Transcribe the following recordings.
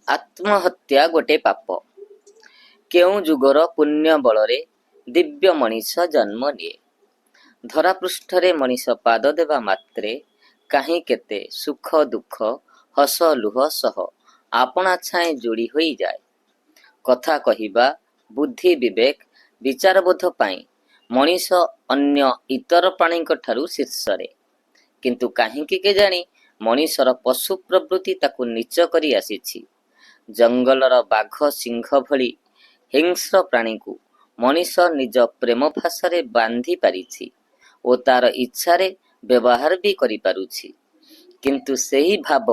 ଆତ୍ମହତ୍ୟା ଗୋଟେ ପାପ। କେଉଁ ଯୁଗର ପୁଣ୍ୟ ବଳରେ ଦିବ୍ୟ ମଣିଷ ଜନ୍ମ ନିଏ। ଧରାପୃଷ୍ଠରେ ମଣିଷ ପାଦ ଦେବା ମାତ୍ରେ କାହିଁ କେତେ ସୁଖ ଦୁଃଖ ହସ ଲୁହ ସହ ଆପଣା ଛାଏଁ ଯୋଡ଼ି ହୋଇଯାଏ। କଥା କହିବା, ବୁଦ୍ଧି ବିବେକ, ବିଚାରବୋଧ ପାଇଁ ମଣିଷ ଅନ୍ୟ ଇତର ପ୍ରାଣୀଙ୍କ ଠାରୁ ଶୀର୍ଷରେ। କିନ୍ତୁ କାହିଁକି କେଜାଣି ମଣିଷର ପଶୁ ପ୍ରବୃତ୍ତି ତାକୁ ନୀଚ କରି ଆସିଛି। ଜଙ୍ଗଲର ବାଘ ସିଂହ ଭଳି ହିଂସ୍ର ପ୍ରାଣୀକୁ ମଣିଷ ନିଜ ପ୍ରେମ ଭାଷାରେ ବାନ୍ଧି ପାରିଛି ଓ ତାର ଇଚ୍ଛାରେ ବ୍ୟବହାର ବି କରିପାରୁଛି। କିନ୍ତୁ ସେହି ଭାବ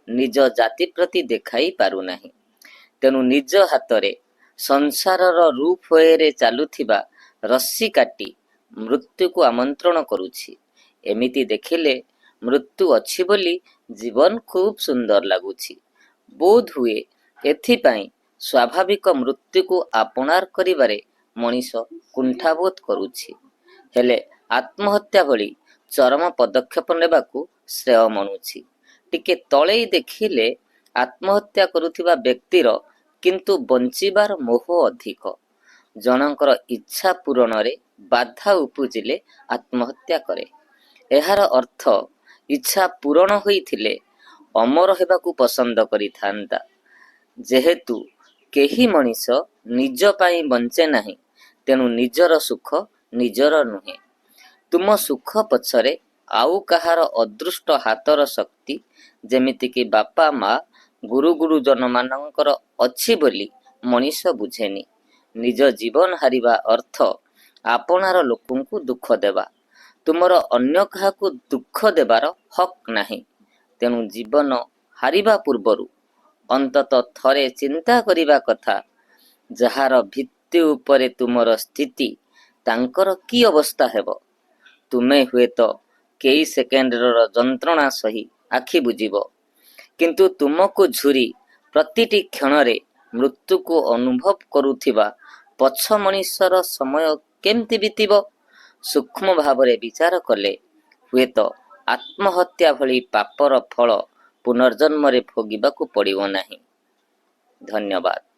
ନିଜ ଜାତି ପ୍ରତି ଦେଖାଇ ପାରୁନାହିଁ। ତେଣୁ ନିଜ ହାତରେ ସଂସାରର ରୂପରେ ଚାଲୁଥିବା ରଶ୍ମି କାଟି ମୃତ୍ୟୁକୁ ଆମନ୍ତ୍ରଣ କରୁଛି। ଏମିତି ଦେଖିଲେ ମୃତ୍ୟୁ ଅଛି ବୋଲି ଜୀବନ ଖୁବ୍ ସୁନ୍ଦର ଲାଗୁଛି। ବୋଧ ହୁଏ ଏଥିପାଇଁ ସ୍ୱାଭାବିକ ମୃତ୍ୟୁକୁ ଆପଣାର କରିବାରେ ମଣିଷ କୁଣ୍ଠାବୋଧ କରୁଛି। ହେଲେ ଆତ୍ମହତ୍ୟା ଭଳି ଚରମ ପଦକ୍ଷେପ ନେବାକୁ ଶ୍ରେୟ ମଣୁଛି। ଟିକେ ତଳେଇ ଦେଖିଲେ ଆତ୍ମହତ୍ୟା କରୁଥିବା ବ୍ୟକ୍ତିର କିନ୍ତୁ ବଞ୍ଚିବାର ମୋହ ଅଧିକ। ଜଣଙ୍କର ଇଚ୍ଛା ପୂରଣରେ ବାଧା ଉପୁଜିଲେ ଆତ୍ମହତ୍ୟା କରେ। ଏହାର ଅର୍ଥ ଇଚ୍ଛା ପୂରଣ ହୋଇଥିଲେ ଅମର ହେବାକୁ ପସନ୍ଦ କରିଥାନ୍ତା। ଯେହେତୁ କେହି ମଣିଷ ନିଜ ପାଇଁ ବଞ୍ଚେ ନାହିଁ, ତେଣୁ ନିଜର ସୁଖ ନିଜର ନୁହେଁ। ତୁମ ସୁଖ ପଛରେ ଆଉ କାହାର ଅଦୃଷ୍ଟ ହାତର ଶକ୍ତି, ଯେମିତିକି ବାପା ମା ଗୁରୁ ଗୁରୁଜନମାନଙ୍କର ଅଛି ବୋଲି ମଣିଷ ବୁଝେନି। ନିଜ ଜୀବନ ହାରିବା ଅର୍ଥ ଆପଣାର ଲୋକଙ୍କୁ ଦୁଃଖ ଦେବା। ତୁମର ଅନ୍ୟ କାହାକୁ ଦୁଃଖ ଦେବାର ହକ୍ ନାହିଁ। ତେଣୁ ଜୀବନ ହାରିବା ପୂର୍ବରୁ ଅନ୍ତତଃ ଥରେ ଚିନ୍ତା କରିବା କଥା, ଯାହାର ଭିତ୍ତି ଉପରେ ତୁମର ସ୍ଥିତି, ତାଙ୍କର କି ଅବସ୍ଥା ହେବ। ତୁମେ ହୁଏତ କେଇ ସେକେଣ୍ଡର ଯନ୍ତ୍ରଣା ସହି ଆଖି ବୁଜିବ, କିନ୍ତୁ ତୁମକୁ ଝୁରି ପ୍ରତିଟି କ୍ଷଣରେ ମୃତ୍ୟୁକୁ ଅନୁଭବ କରୁଥିବା ପଛ ମଣିଷର ସମୟ କେମିତି ବିତିବ। ସୂକ୍ଷ୍ମ ଭାବରେ ବିଚାର କଲେ ହୁଏତ ଆତ୍ମହତ୍ୟା ଭଳି ପାପର ଫଳ ପୁନର୍ଜନ୍ମରେ ଭୋଗିବାକୁ ପଡ଼ିବ ନାହିଁ। ଧନ୍ୟବାଦ।